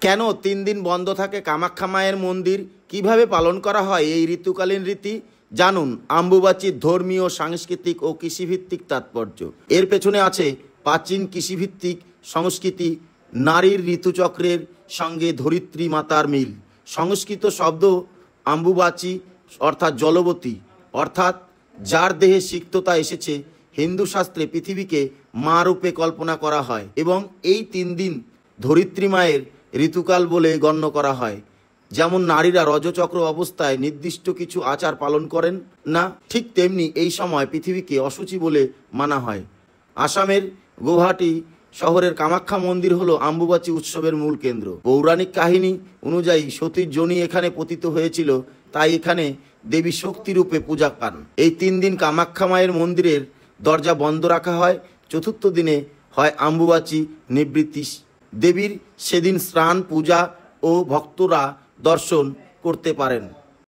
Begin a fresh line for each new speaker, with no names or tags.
কেন 3 দিন বন্ধ থাকে কামাখ্যা মায়ের মন্দির, কিভাবে পালন করা হয় এই ঋতুকালীন রীতি জানুন। অম্বুবাচীর ধর্মীয়, সাংস্কৃতিক ও কৃষিভিত্তিক তাৎপর্য। এর পেছনে আছে প্রাচীন কৃষিভিত্তিক সংস্কৃতি, নারীর ঋতুচক্রের সঙ্গে ধরিত্রী মাতার মিল। সংস্কৃত শব্দ অম্বুবাচী অর্থাৎ জলবতী, অর্থাৎ যার দেহে সিক্ততা এসেছে। হিন্দু শাস্ত্রে পৃথিবীকে মা রূপে কল্পনা করা হয় এবং এই 3 দিন ধরিত্রী মায়ের ঋতুকাল বলে গণ্য করা হয়। যেমন নারীরা রজচক্র অবস্থায় নির্দিষ্ট কিছু আচার পালন করেন না, ঠিক তেমনি এই সময় পৃথিবীকে অশুচি বলে মানা হয়। আসামের গৌহাটি শহরের কামাখ্যা মন্দির হলো অম্বুবাচী উৎসবের মূল কেন্দ্র। পৌরাণিক কাহিনী অনুযায়ী সতীর যোনি এখানে পতিত হয়েছিল, তাই এখানে দেবী শক্তিরূপে পূজা পান। এই 3 দিন কামাখ্যা মায়ের মন্দিরের দরজা বন্ধ রাখা হয়। চতুর্থ দিনে হয় অম্বুবাচী নিবৃত্তি। দেবীর সেদিন স্নান, পূজা ও ভক্তরা দর্শন করতে পারেন।